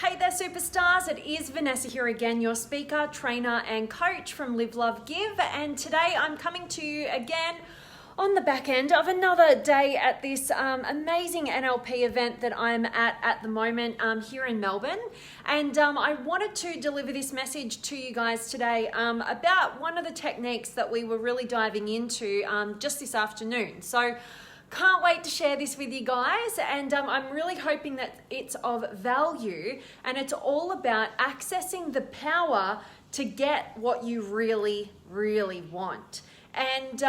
Hey there, superstars. It is Vanessa here again, your speaker, trainer, and coach from Live, Love, Give. And today I'm coming to you again on the back end of another day at this amazing NLP event that I'm at the moment here in Melbourne. And I wanted to deliver this message to you guys today about one of the techniques that we were really diving into just this afternoon. So can't wait to share this with you guys, and I'm really hoping that it's of value, and it's all about accessing the power to get what you really, really want. And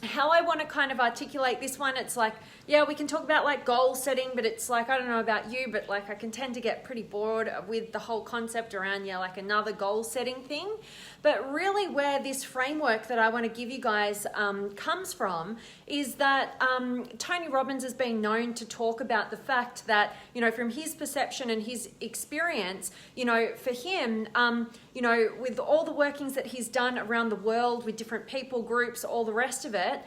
how I want to kind of articulate this one, it's like, yeah, we can talk about like goal setting, but it's like, I don't know about you, but like I can tend to get pretty bored with the whole concept around, yeah, like another goal setting thing. But really where this framework that I want to give you guys comes from is that Tony Robbins has been known to talk about the fact that, you know, from his perception and his experience, you know, for him, you know, with all the workings that he's done around the world with different people groups, all the rest of it,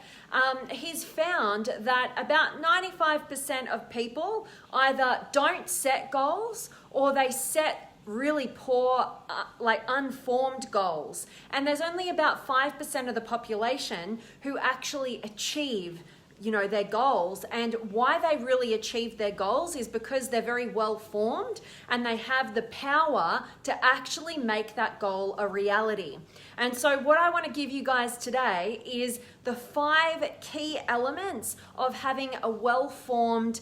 he's found that about 95% of people either don't set goals or they set really poor, like unformed goals. And there's only about 5% of the population who actually achieve, you know, their goals. And why they really achieve their goals is because they're very well formed and they have the power to actually make that goal a reality. And so what I want to give you guys today is the 5 key elements of having a well-formed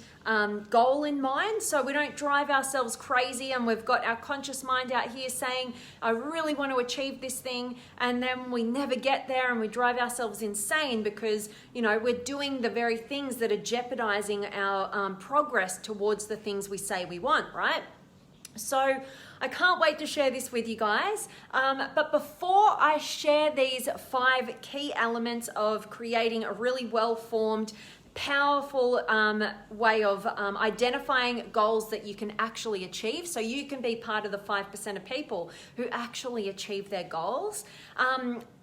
goal in mind, so we don't drive ourselves crazy and we've got our conscious mind out here saying, I really want to achieve this thing, and then we never get there and we drive ourselves insane because, you know, we're doing the very things that are jeopardizing our progress towards the things we say we want, right? So I can't wait to share this with you guys. But before I share these 5 key elements of creating a really well-formed, powerful way of identifying goals that you can actually achieve, so you can be part of the 5% of people who actually achieve their goals,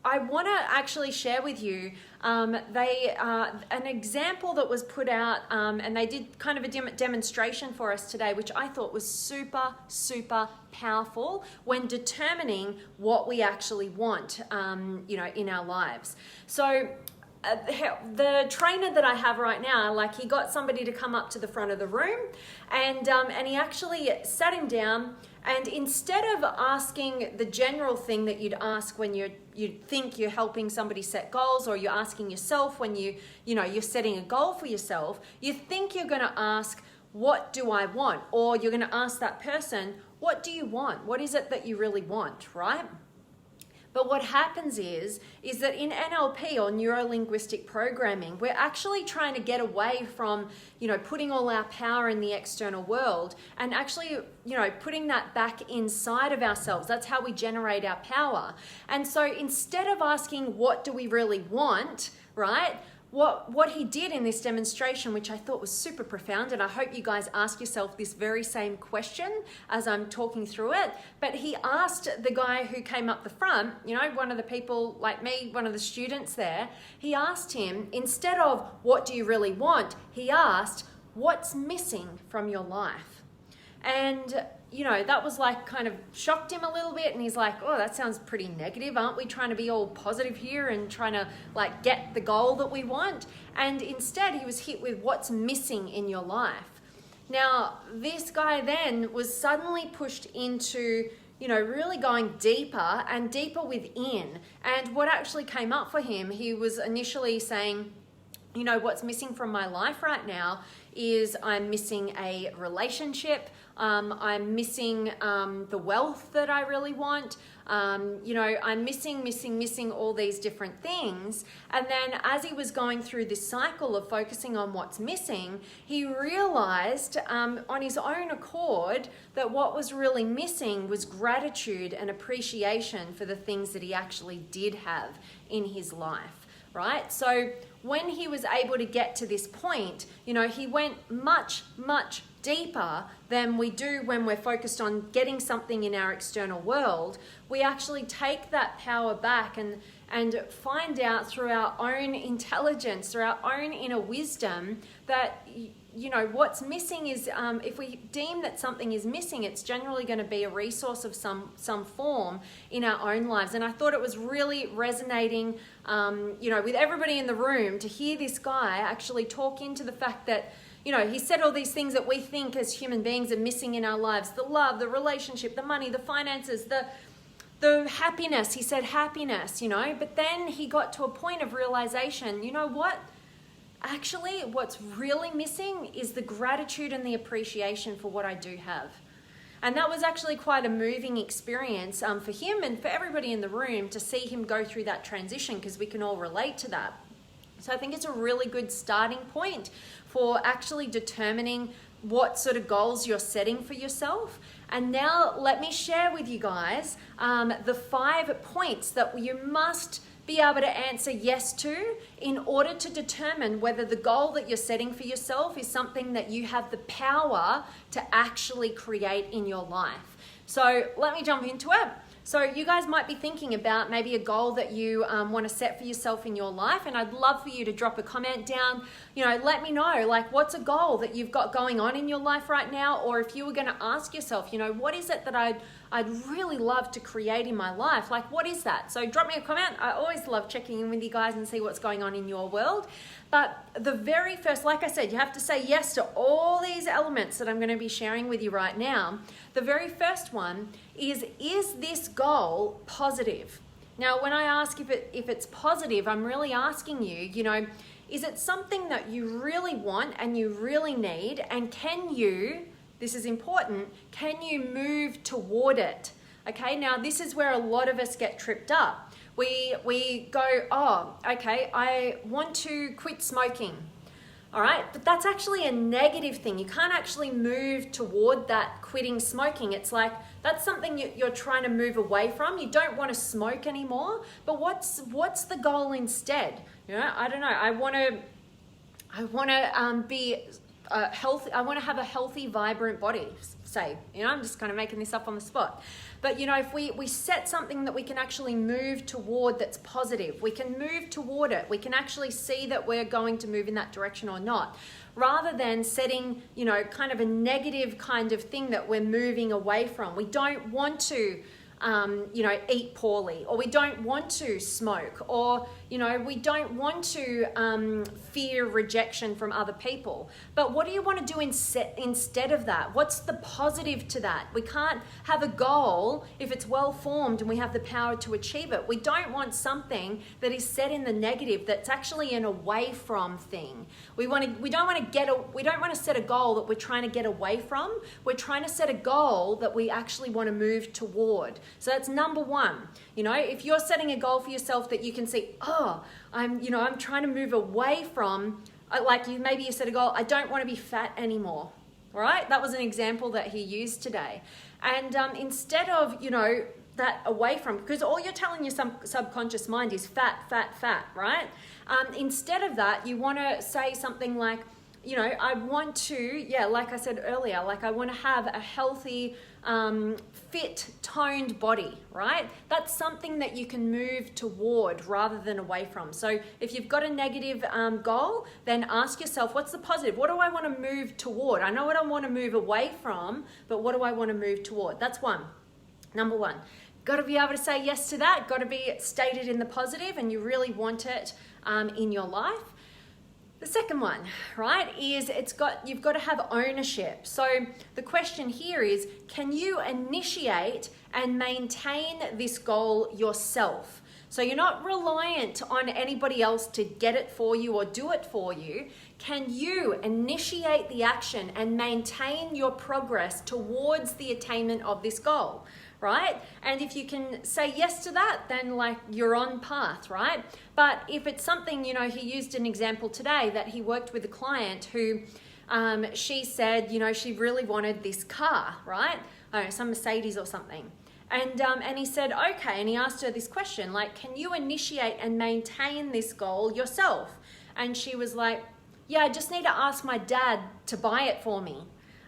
I want to actually share with you an example that was put out, and they did kind of a demonstration for us today, which I thought was super, super powerful when determining what we actually want, you know, in our lives. So the trainer that I have right now, like, he got somebody to come up to the front of the room, and he actually sat him down, and instead of asking the general thing that you'd ask when you think you're helping somebody set goals, or you're asking yourself when you're setting a goal for yourself, you think you're going to ask, what do I want? Or you're going to ask that person, what do you want? What is it that you really want, right? But what happens is that in NLP, or neuro-linguistic programming, we're actually trying to get away from, you know, putting all our power in the external world and actually, you know, putting that back inside of ourselves. That's how we generate our power. And so instead of asking, what do we really want, right? What he did in this demonstration, which I thought was super profound, and I hope you guys ask yourself this very same question as I'm talking through it, but he asked the guy who came up the front, you know, one of the people like me, one of the students there, he asked him, instead of what do you really want, he asked, what's missing from your life? And you know, that was like kind of shocked him a little bit, and he's like, oh, that sounds pretty negative. Aren't we trying to be all positive here and trying to like get the goal that we want? And instead he was hit with what's missing in your life. Now, this guy then was suddenly pushed into, you know, really going deeper and deeper within. And what actually came up for him, he was initially saying, you know, what's missing from my life right now is I'm missing a relationship. I'm missing the wealth that I really want. You know, I'm missing all these different things. And then as he was going through this cycle of focusing on what's missing, he realized on his own accord that what was really missing was gratitude and appreciation for the things that he actually did have in his life. Right? So when he was able to get to this point, you know, he went much, much deeper than we do when we're focused on getting something in our external world. We actually take that power back and find out through our own intelligence, through our own inner wisdom, that what's missing is, if we deem that something is missing, it's generally going to be a resource of some form in our own lives. And I thought it was really resonating, with everybody in the room to hear this guy actually talk into the fact that, he said all these things that we think as human beings are missing in our lives: the love, the relationship, the money, the finances, the happiness. He said happiness, but then he got to a point of realization, you know what? Actually, what's really missing is the gratitude and the appreciation for what I do have. And that was actually quite a moving experience for him and for everybody in the room to see him go through that transition, because we can all relate to that. So I think it's a really good starting point for actually determining what sort of goals you're setting for yourself. And now let me share with you guys the 5 points that you must be able to answer yes to in order to determine whether the goal that you're setting for yourself is something that you have the power to actually create in your life. So let me jump into it. So you guys might be thinking about maybe a goal that you want to set for yourself in your life, and I'd love for you to drop a comment down. Let me know, like, what's a goal that you've got going on in your life right now, or if you were going to ask yourself, what is it that I'd really love to create in my life? Like, what is that? So drop me a comment. I always love checking in with you guys and see what's going on in your world. But the very first, like I said, you have to say yes to all these elements that I'm going to be sharing with you right now. The very first one is this goal positive? Now, when I ask if it's positive, I'm really asking you, is it something that you really want and you really need? And can you, this is important, can you move toward it? Okay, now this is where a lot of us get tripped up. We go, oh, okay, I want to quit smoking. All right, but that's actually a negative thing. You can't actually move toward that quitting smoking. It's like that's something you're trying to move away from. You don't want to smoke anymore. But what's the goal instead? I don't know. I want to be healthy. I want to have a healthy, vibrant body. Say, I'm just kind of making this up on the spot. But if we set something that we can actually move toward that's positive, we can move toward it. We can actually see that we're going to move in that direction or not, rather than setting, kind of a negative kind of thing that we're moving away from. We don't want to, eat poorly, or we don't want to smoke, or, we don't want to fear rejection from other people. But what do you want to do instead of that? What's the positive to that? We can't have a goal if it's well formed and we have the power to achieve it. We don't want something that is set in the negative that's actually an away from thing. We don't want to set a goal that we're trying to get away from. We're trying to set a goal that we actually want to move toward. So that's number one. If you're setting a goal for yourself that you can see, I'm trying to move away from, maybe you set a goal, I don't want to be fat anymore. All right? That was an example that he used today. And instead of, that away from, because all you're telling your subconscious mind is fat, right? Instead of that, you want to say something like, I want to, like I said earlier, I want to have a healthy, fit, toned body, right? That's something that you can move toward rather than away from. So if you've got a negative goal, then ask yourself, what's the positive? What do I want to move toward? I know what I want to move away from, but what do I want to move toward? That's one. Number one. Got to be able to say yes to that. Got to be stated in the positive, and you really want it in your life. The second one, right, is you've got to have ownership. So the question here is, can you initiate and maintain this goal yourself? So you're not reliant on anybody else to get it for you or do it for you. Can you initiate the action and maintain your progress towards the attainment of this goal? Right? And if you can say yes to that, then you're on path, right? But if it's something, he used an example today that he worked with a client who she said, she really wanted this car, right? I don't know, some Mercedes or something. And he said, okay, and he asked her this question, can you initiate and maintain this goal yourself? And she was like, yeah, I just need to ask my dad to buy it for me.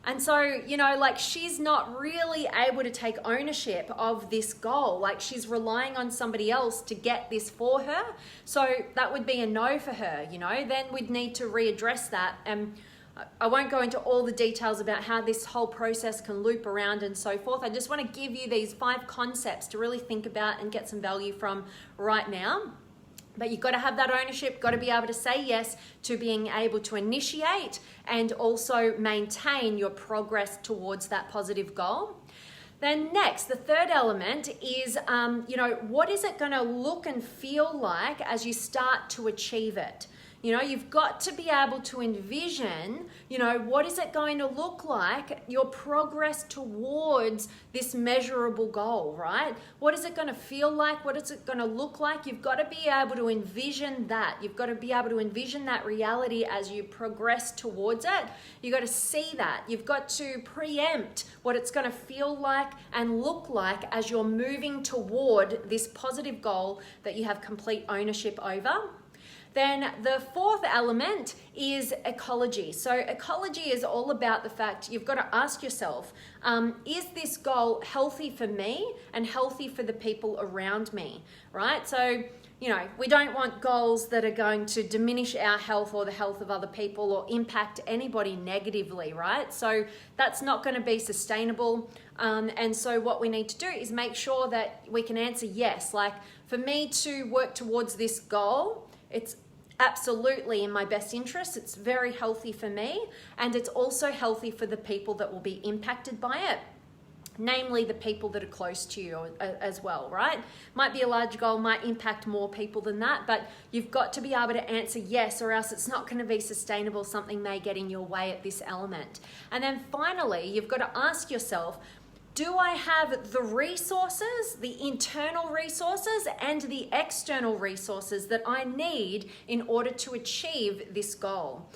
And so, she's not really able to take ownership of this goal. She's relying on somebody else to get this for her. So that would be a no for her, Then we'd need to readdress that. And I won't go into all the details about how this whole process can loop around and so forth. I just want to give you these 5 concepts to really think about and get some value from right now. But you've got to have that ownership, got to be able to say yes to being able to initiate and also maintain your progress towards that positive goal. Then next, the third element is, what is it going to look and feel like as you start to achieve it? You've got to be able to envision, what is it going to look like, your progress towards this measurable goal, right? What is it going to feel like? What is it going to look like? You've got to be able to envision that. You've got to be able to envision that reality as you progress towards it. You've got to see that. You've got to preempt what it's going to feel like and look like as you're moving toward this positive goal that you have complete ownership over. Then the fourth element is ecology. So ecology is all about the fact you've got to ask yourself, is this goal healthy for me and healthy for the people around me, right? So, we don't want goals that are going to diminish our health or the health of other people or impact anybody negatively, right? So that's not going to be sustainable. And so what we need to do is make sure that we can answer yes. Like for me to work towards this goal, it's absolutely in my best interest. It's very healthy for me, and it's also healthy for the people that will be impacted by it, namely the people that are close to you as well, right? Might be a large goal, might impact more people than that, but you've got to be able to answer yes, or else it's not going to be sustainable. Something may get in your way at this element. And then finally, you've got to ask yourself, do I have the resources, the internal resources and the external resources that I need in order to achieve this goal?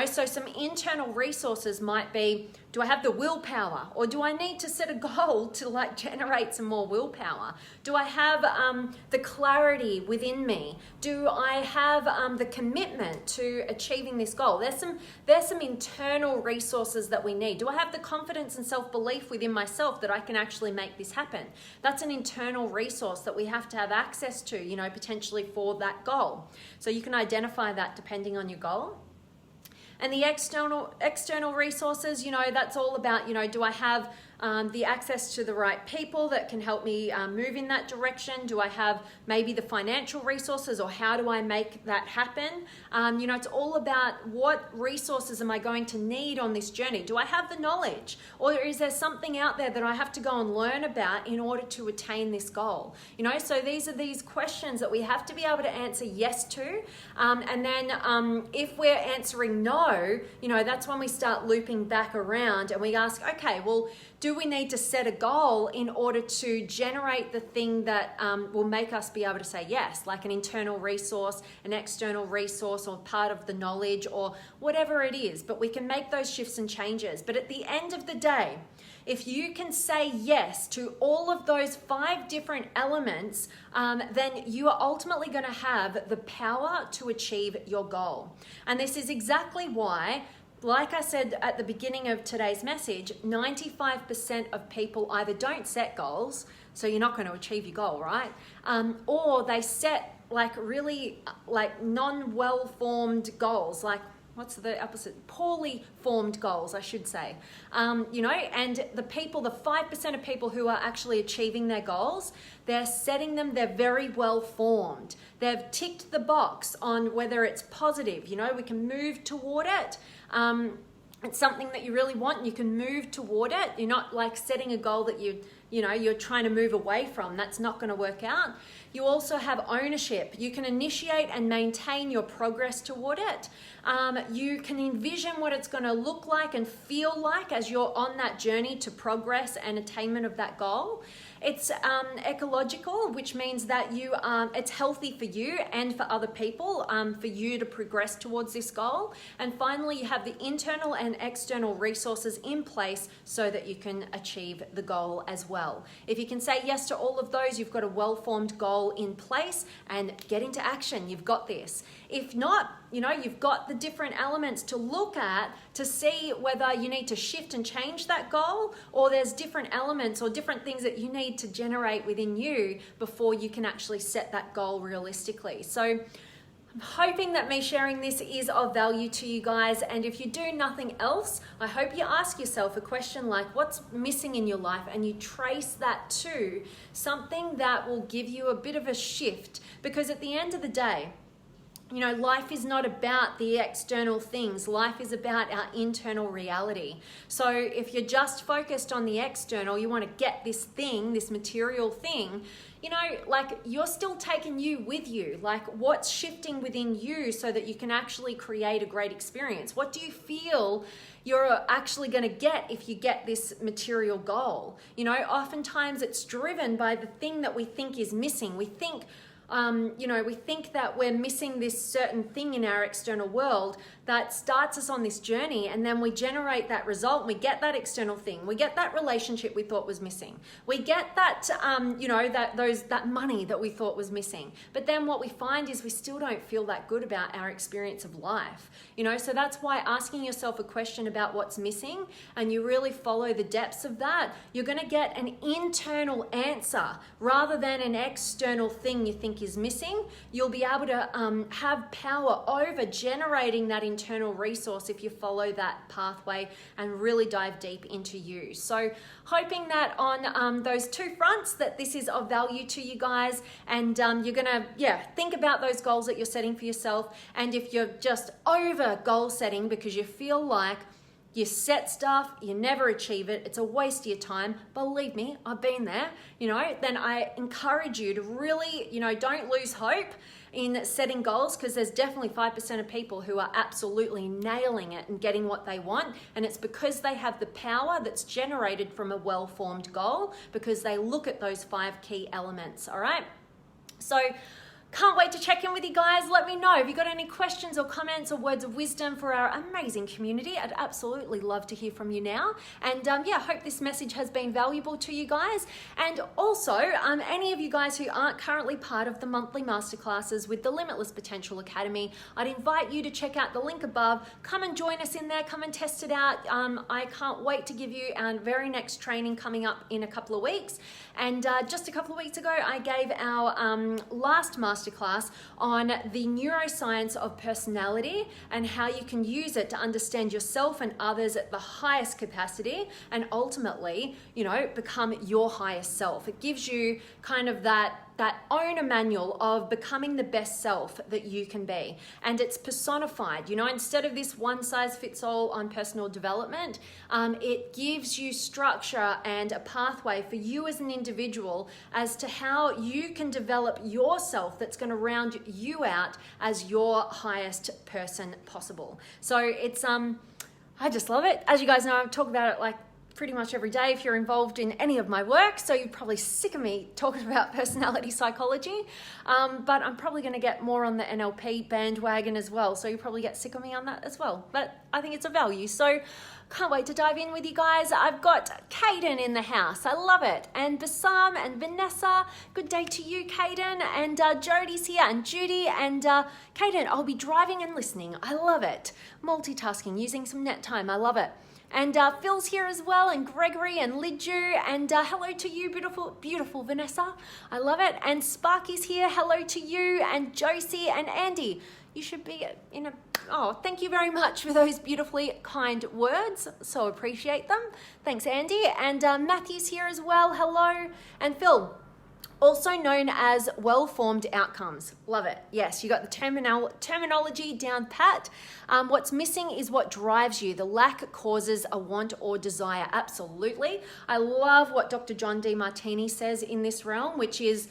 So some internal resources might be, do I have the willpower, or do I need to set a goal to generate some more willpower? Do I have the clarity within me? Do I have the commitment to achieving this goal? There's some internal resources that we need. Do I have the confidence and self-belief within myself that I can actually make this happen? That's an internal resource that we have to have access to, potentially for that goal. So you can identify that depending on your goal. And the external resources, that's all about, do I have the access to the right people that can help me move in that direction? Do I have maybe the financial resources, or how do I make that happen? It's all about what resources am I going to need on this journey? Do I have the knowledge, or is there something out there that I have to go and learn about in order to attain this goal? So these are these questions that we have to be able to answer yes to. And then if we're answering no, that's when we start looping back around and we ask, okay, well, do we need to set a goal in order to generate the thing that will make us be able to say yes, like an internal resource, an external resource, or part of the knowledge, or whatever it is? But we can make those shifts and changes. But at the end of the day, if you can say yes to all of those 5 different elements, then you are ultimately going to have the power to achieve your goal. And this is exactly why, like I said at the beginning of today's message, 95% of people either don't set goals, so you're not going to achieve your goal, right? Or they set really non-well-formed goals, what's the opposite? Poorly formed goals, I should say. And the 5% of people who are actually achieving their goals, they're setting them, they're very well formed. They've ticked the box on whether it's positive. We can move toward it. It's something that you really want and you can move toward it. You're not setting a goal that you're trying to move away from. That's not going to work out. You also have ownership. You can initiate and maintain your progress toward it. You can envision what it's going to look like and feel like as you're on that journey to progress and attainment of that goal. It's ecological, which means that it's healthy for you and for other people, for you to progress towards this goal. And finally, you have the internal and external resources in place so that you can achieve the goal as well. If you can say yes to all of those, you've got a well-formed goal in place, and get into action. You've got this. If not, you've got the different elements to look at to see whether you need to shift and change that goal, or there's different elements or different things that you need to generate within you before you can actually set that goal realistically. So I'm hoping that me sharing this is of value to you guys, and if you do nothing else, I hope you ask yourself a question like, what's missing in your life, and you trace that to something that will give you a bit of a shift, because at the end of the day, you know, life is not about the external things. Life is about our internal reality. So if you're just focused on the external, you want to get this thing, this material thing, you know, like you're still taking you with you. Like what's shifting within you so that you can actually create a great experience? What do you feel you're actually going to get if you get this material goal? You know, oftentimes it's driven by the thing that we think is missing. We think we think that we're missing this certain thing in our external world that starts us on this journey, and then we generate that result, and we get that external thing, we get that relationship we thought was missing, we get that that money that we thought was missing, but then what we find is we still don't feel that good about our experience of life, you know. So that's why asking yourself a question about what's missing, and you really follow the depths of that, you're going to get an internal answer rather than an external thing you think is missing. You'll be able to have power over generating that internal resource if you follow that pathway and really dive deep into you. So hoping that on those two fronts that this is of value to you guys, and you're gonna think about those goals that you're setting for yourself. And if you're just over goal setting because you feel like you set stuff, you never achieve it, it's a waste of your time, believe me, I've been there, you know, then I encourage you to really, you know, don't lose hope in setting goals, because there's definitely 5% of people who are absolutely nailing it and getting what they want, and it's because they have the power that's generated from a well-formed goal, because they look at those 5 key elements, all right? So can't wait to check in with you guys. Let me know if you got any questions or comments or words of wisdom for our amazing community. I'd absolutely love to hear from you now. And hope this message has been valuable to you guys. And also, any of you guys who aren't currently part of the monthly masterclasses with the Limitless Potential Academy, I'd invite you to check out the link above. Come and join us in there. Come and test it out. I can't wait to give you our very next training coming up in a couple of weeks. And just a couple of weeks ago, I gave our last masterclass on the neuroscience of personality and how you can use it to understand yourself and others at the highest capacity, and ultimately, you know, become your highest self. It gives you kind of that owner manual of becoming the best self that you can be. And it's personified, you know, instead of this one size fits all on personal development, it gives you structure and a pathway for you as an individual as to how you can develop yourself that's going to round you out as your highest person possible. So it's, I just love it. As you guys know, I talk about it like pretty much every day if you're involved in any of my work, so you're probably sick of me talking about personality psychology, but I'm probably going to get more on the NLP bandwagon as well, so you probably get sick of me on that as well, but I think it's a value. So can't wait to dive in with you guys. I've got Caden in the house, I love it, and Bassam and Vanessa, good day to you, Caden, and Jodie's here, and Judy, and Caden, I'll be driving and listening, I love it, multitasking, using some net time, I love it. And Phil's here as well, and Gregory and Lidju, and hello to you, beautiful Vanessa. I love it. And Sparky's here, hello to you, and Josie and Andy. You should be in a, thank you very much for those beautifully kind words. So appreciate them. Thanks, Andy. And Matthew's here as well, hello. And Phil, also known as well-formed outcomes. Love it. Yes, you got the terminology down pat. What's missing is what drives you. The lack causes a want or desire. Absolutely. I love what Dr. John Demartini says in this realm, which is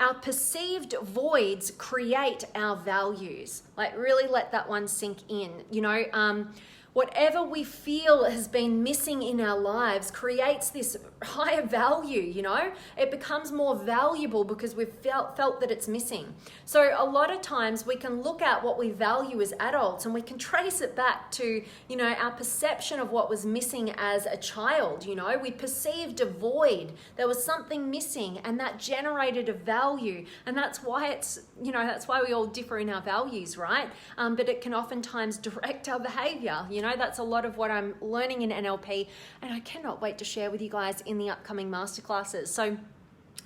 our perceived voids create our values. Like really let that one sink in. You know, whatever we feel has been missing in our lives creates this higher value, you know? It becomes more valuable because we've felt that it's missing. So a lot of times we can look at what we value as adults and we can trace it back to, you know, our perception of what was missing as a child, you know? We perceived a void. There was something missing and that generated a value. And that's why it's, you know, that's why we all differ in our values, right? But it can oftentimes direct our behavior. You know, that's a lot of what I'm learning in NLP, and I cannot wait to share with you guys in the upcoming masterclasses. So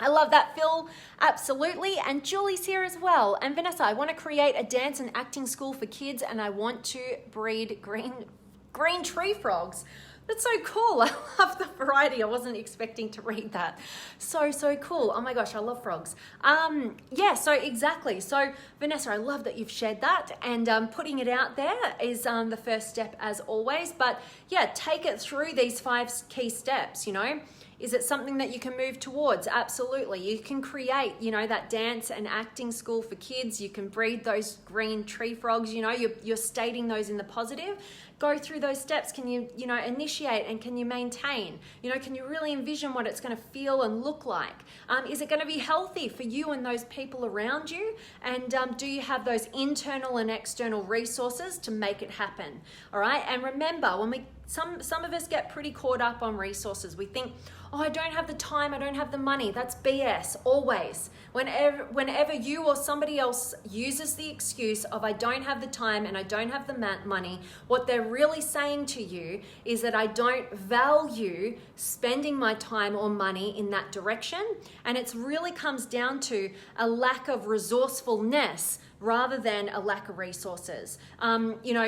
I love that, Phil. Absolutely. And Julie's here as well. And Vanessa, I want to create a dance and acting school for kids, and I want to breed green tree frogs. That's so cool. I love the variety. I wasn't expecting to read that. So cool. Oh my gosh, I love frogs. Yeah, so exactly. So Vanessa, I love that you've shared that, and putting it out there is the first step as always. But yeah, take it through these 5 key steps, you know. Is it something that you can move towards? Absolutely. You can create, you know, that dance and acting school for kids. You can breed those green tree frogs, you know, you're stating those in the positive. Go through those steps. Can you initiate, and can you maintain? You know, can you really envision what it's going to feel and look like? Is it going to be healthy for you and those people around you? And do you have those internal and external resources to make it happen? All right. And remember, when some of us get pretty caught up on resources. We think, oh, I don't have the time, I don't have the money. That's BS, always. Whenever you or somebody else uses the excuse of I don't have the time and I don't have the money, what they're really saying to you is that I don't value spending my time or money in that direction. And it really comes down to a lack of resourcefulness rather than a lack of resources.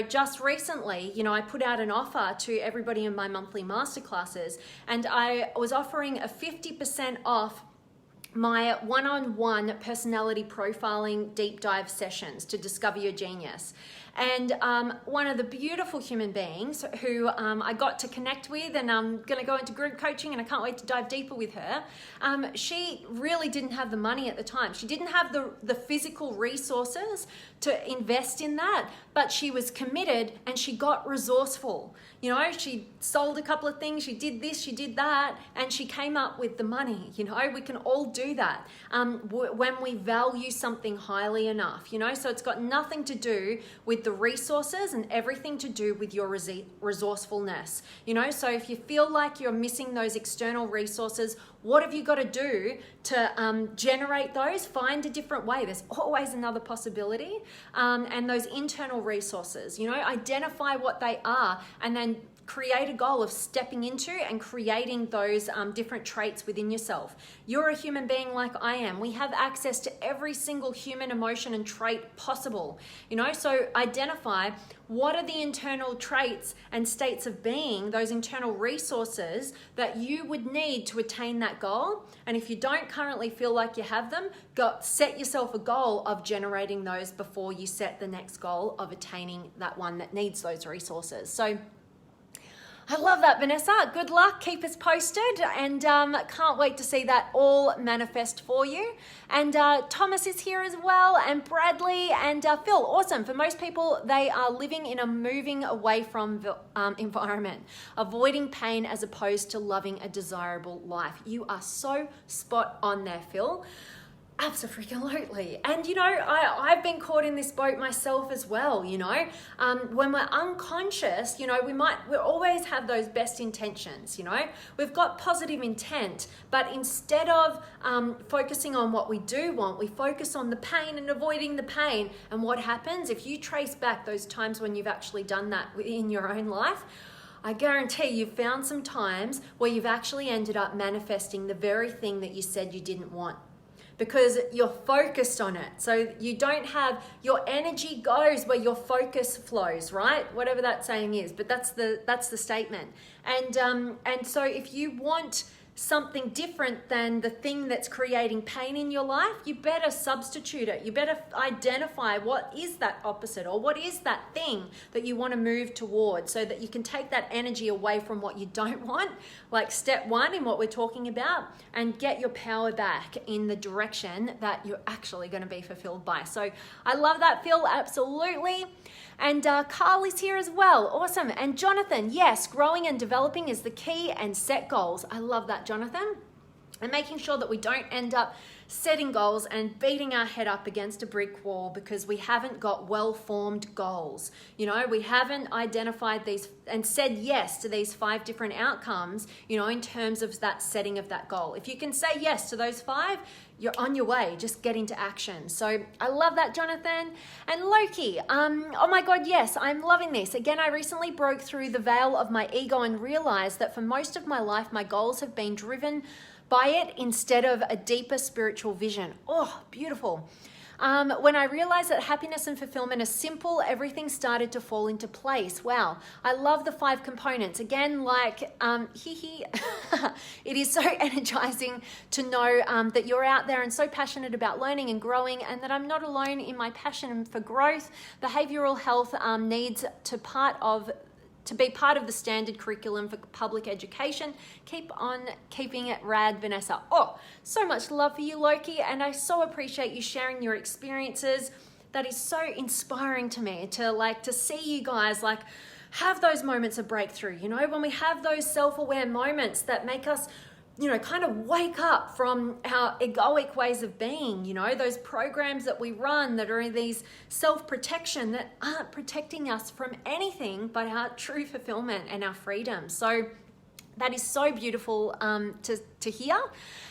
Just recently, I put out an offer to everybody in my monthly masterclasses, and I was offering a 50% off my one-on-one personality profiling deep dive sessions to discover your genius. And one of the beautiful human beings who I got to connect with, and I'm going to go into group coaching, and I can't wait to dive deeper with her. She really didn't have the money at the time. She didn't have the physical resources to invest in that, but she was committed and she got resourceful. She sold a couple of things, she did this, she did that, and she came up with the money. We can all do that when we value something highly enough, so it's got nothing to do with the resources and everything to do with your resourcefulness. So if you feel like you're missing those external resources, what have you got to do to generate those? Find a different way. There's always another possibility. And those internal resources, identify what they are, and then create a goal of stepping into and creating those different traits within yourself. You're a human being like I am. We have access to every single human emotion and trait possible. So identify what are the internal traits and states of being, those internal resources that you would need to attain that goal. And if you don't currently feel like you have them, set yourself a goal of generating those before you set the next goal of attaining that one that needs those resources. So I love that, Vanessa. Good luck. Keep us posted, and can't wait to see that all manifest for you. And Thomas is here as well, and Bradley and Phil. Awesome. For most people, they are living in a moving away from environment, avoiding pain as opposed to loving a desirable life. You are so spot on there, Phil. Absolutely. And I've been caught in this boat myself as well. When we're unconscious, we always have those best intentions. We've got positive intent, but instead of focusing on what we do want, we focus on the pain and avoiding the pain. And what happens if you trace back those times when you've actually done that in your own life? I guarantee you've found some times where you've actually ended up manifesting the very thing that you said you didn't want, because you're focused on it. So you don't have, your energy goes where your focus flows, right? Whatever that saying is, but that's the statement. And so if you want something different than the thing that's creating pain in your life, you better substitute it. You better identify what is that opposite, or what is that thing that you want to move towards, so that you can take that energy away from what you don't want, like step 1 in what we're talking about, and get your power back in the direction that you're actually going to be fulfilled by. So I love that, Phil. Absolutely. And Carl is here as well. Awesome. And Jonathan, yes, growing and developing is the key, and set goals. I love that, Jonathan. And making sure that we don't end up setting goals and beating our head up against a brick wall because we haven't got well-formed goals. We haven't identified these and said yes to these 5 different outcomes, in terms of that setting of that goal. If you can say yes to those 5, you're on your way. Just get into action. So I love that, Jonathan. And Loki, oh my God, yes, I'm loving this. Again, I recently broke through the veil of my ego and realized that for most of my life, my goals have been driven by it instead of a deeper spiritual vision. Oh, beautiful. When I realized that happiness and fulfillment are simple, everything started to fall into place. Wow. I love the 5 components. Again, like, it is so energizing to know that you're out there and so passionate about learning and growing, and that I'm not alone in my passion for growth. Behavioral health needs to be part of the standard curriculum for public education. Keep on keeping it rad, Vanessa. Oh, so much love for you, Loki, and I so appreciate you sharing your experiences. That is so inspiring to me to see you guys have those moments of breakthrough, when we have those self-aware moments that make us kind of wake up from our egoic ways of being, those programs that we run that are in these self-protection that aren't protecting us from anything but our true fulfillment and our freedom. So that is so beautiful to hear.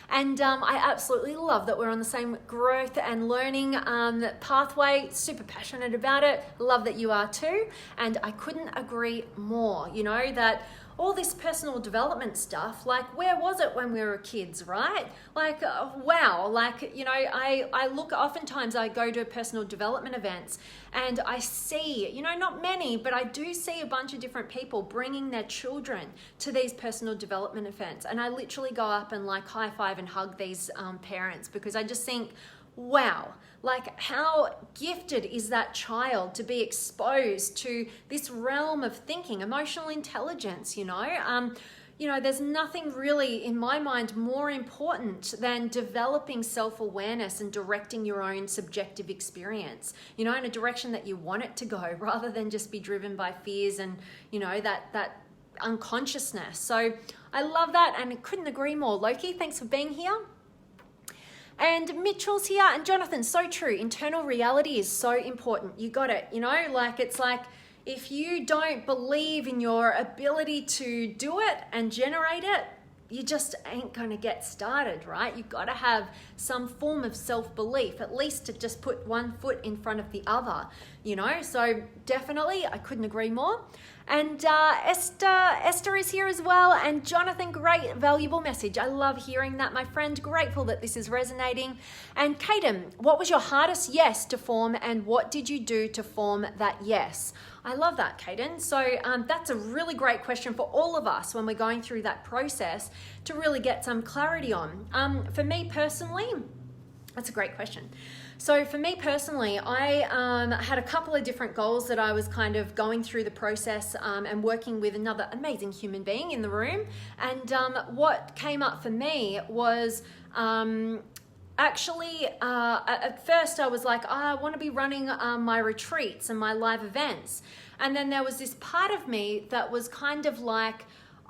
And I absolutely love that we're on the same growth and learning pathway. Super passionate about it. Love that you are too. And I couldn't agree more, that all this personal development stuff, where was it when we were kids, right? Wow, I look, oftentimes I go to personal development events and I see, not many, but I do see a bunch of different people bringing their children to these personal development events. And I literally go up and high five and hug these parents, because I just think, wow, how gifted is that child to be exposed to this realm of thinking, emotional intelligence, there's nothing really in my mind more important than developing self-awareness and directing your own subjective experience, in a direction that you want it to go, rather than just be driven by fears and, that unconsciousness. So I love that, and I couldn't agree more. Loki, thanks for being here. And Mitchell's here, and Jonathan, so true. Internal reality is so important. You got it, it's if you don't believe in your ability to do it and generate it, you just ain't going to get started, right? You've got to have some form of self-belief, at least to just put one foot in front of the other, So definitely, I couldn't agree more. And Esther is here as well. And Jonathan, great, valuable message. I love hearing that, my friend. Grateful that this is resonating. And Kaden, what was your hardest yes to form, and what did you do to form that yes? I love that, Kaden. So that's a really great question for all of us when we're going through that process to really get some clarity on. For me personally, that's a great question. So for me personally, I had a couple of different goals that I was kind of going through the process and working with another amazing human being in the room. And what came up for me was actually, at first I was I want to be running my retreats and my live events. And then there was this part of me that was kind of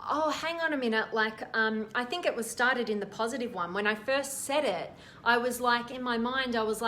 oh, hang on a minute. I think it was started in the positive one. When I first said it, I was in my mind, I was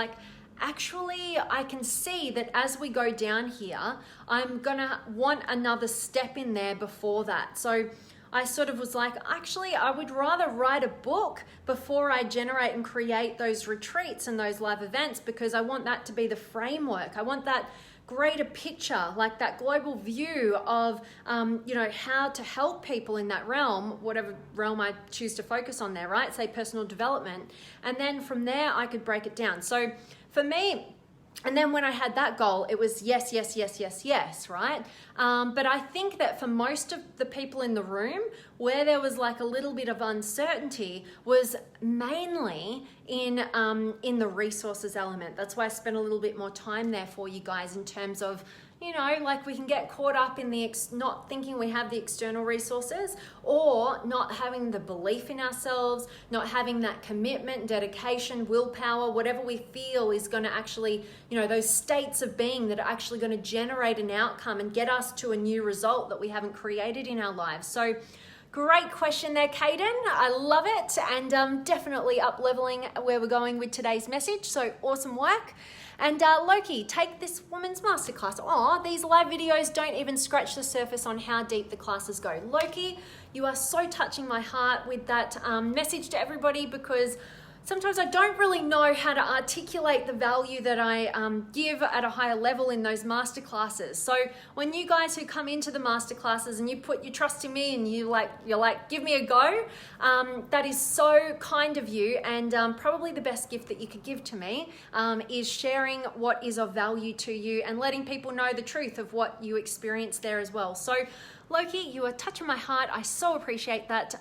actually, I can see that as we go down here, I'm gonna want another step in there before that. So I sort of was actually, I would rather write a book before I generate and create those retreats and those live events, because I want that to be the framework. I want that greater picture, that global view of, how to help people in that realm, whatever realm I choose to focus on there, right? Say personal development. And then from there, I could break it down. So for me, and then when I had that goal, it was yes, yes, yes, yes, yes, right? But I think that for most of the people in the room, where there was a little bit of uncertainty was mainly in the resources element. That's why I spent a little bit more time there for you guys in terms of, we can get caught up in the not thinking we have the external resources, or not having the belief in ourselves, not having that commitment, dedication, willpower, whatever we feel is going to actually, those states of being that are actually going to generate an outcome and get us to a new result that we haven't created in our lives. So great question there, Kaden. I love it, and definitely up-leveling where we're going with today's message. So awesome work. And Loki, take this woman's masterclass. Oh, these live videos don't even scratch the surface on how deep the classes go. Loki, you are so touching my heart with that message to everybody, because sometimes I don't really know how to articulate the value that I give at a higher level in those masterclasses. So when you guys who come into the masterclasses and you put your trust in me and you're like, give me a go, that is so kind of you, and probably the best gift that you could give to me is sharing what is of value to you and letting people know the truth of what you experience there as well. So Loki, you are touching my heart. I so appreciate that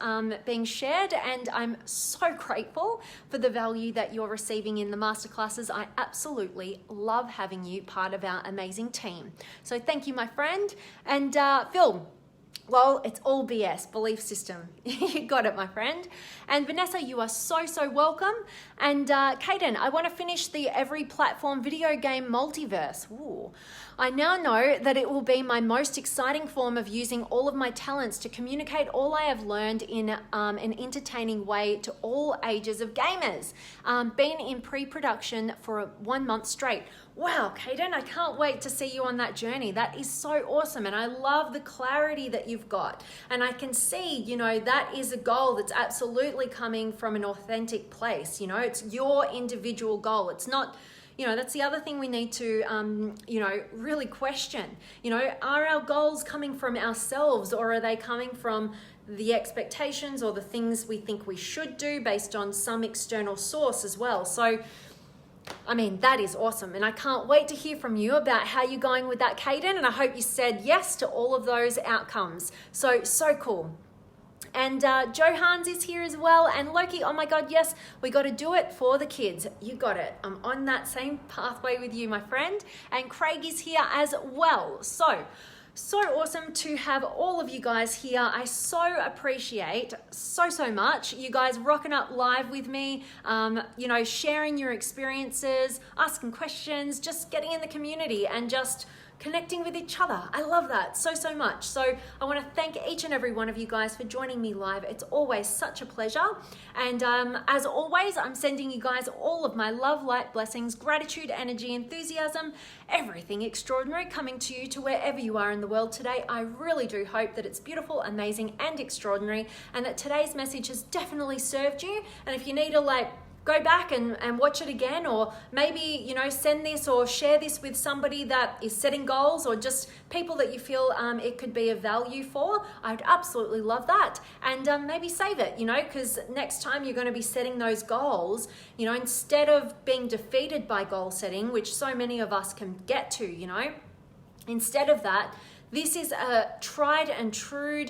being shared, and I'm so grateful for the value that you're receiving in the masterclasses. I absolutely love having you part of our amazing team. So thank you, my friend. And Phil, well, it's all BS, belief system. You got it, my friend. And Vanessa, you are so welcome. And Kaden, I want to finish the every platform video game multiverse. Ooh. I now know that it will be my most exciting form of using all of my talents to communicate all I have learned in an entertaining way to all ages of gamers. Been in pre-production for 1 month straight. Wow, Kaden, I can't wait to see you on that journey. That is so awesome. And I love the clarity that you've got. And I can see, that is a goal that's absolutely coming from an authentic place. It's your individual goal. It's not, that's the other thing we need to, really question. Are our goals coming from ourselves, or are they coming from the expectations or the things we think we should do based on some external source as well? So, that is awesome. And I can't wait to hear from you about how you're going with that, Kaden. And I hope you said yes to all of those outcomes. So cool. And Johans is here as well. And Loki, oh my God, yes, we got to do it for the kids. You got it. I'm on that same pathway with you, my friend. And Craig is here as well. So awesome to have all of you guys here. I so appreciate so much you guys rocking up live with me, sharing your experiences, asking questions, just getting in the community and just connecting with each other. I love that so much. So I want to thank each and every one of you guys for joining me live. It's always such a pleasure. And as always, I'm sending you guys all of my love, light, blessings, gratitude, energy, enthusiasm, everything extraordinary coming to you to wherever you are in the world today. I really do hope that it's beautiful, amazing, and extraordinary, and that today's message has definitely served you. And if you need to go back and watch it again, or maybe, send this or share this with somebody that is setting goals, or just people that you feel it could be of value for, I'd absolutely love that. And maybe save it, because next time you're going to be setting those goals, instead of being defeated by goal setting, which so many of us can get to, instead of that, this is a tried and true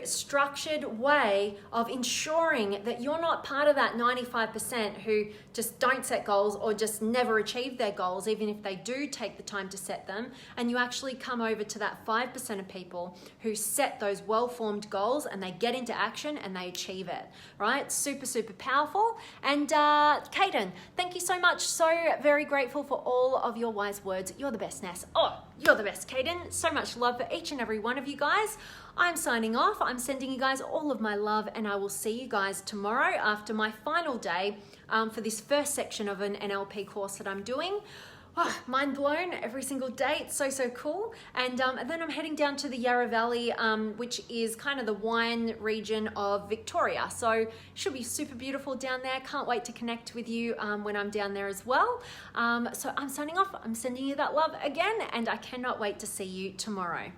structured way of ensuring that you're not part of that 95% who just don't set goals or just never achieve their goals, even if they do take the time to set them. And you actually come over to that 5% of people who set those well-formed goals and they get into action and they achieve it, right? Super powerful. And Kaden, thank you so much. So very grateful for all of your wise words. You're the best, Ness. Oh, you're the best, Kaden. So much love for each and every one of you guys. I'm signing off. I'm sending you guys all of my love, and I will see you guys tomorrow after my final day for this first section of an NLP course that I'm doing. Oh, mind blown every single day. It's so cool. And then I'm heading down to the Yarra Valley, which is kind of the wine region of Victoria. So it should be super beautiful down there. Can't wait to connect with you when I'm down there as well. So I'm signing off. I'm sending you that love again, and I cannot wait to see you tomorrow.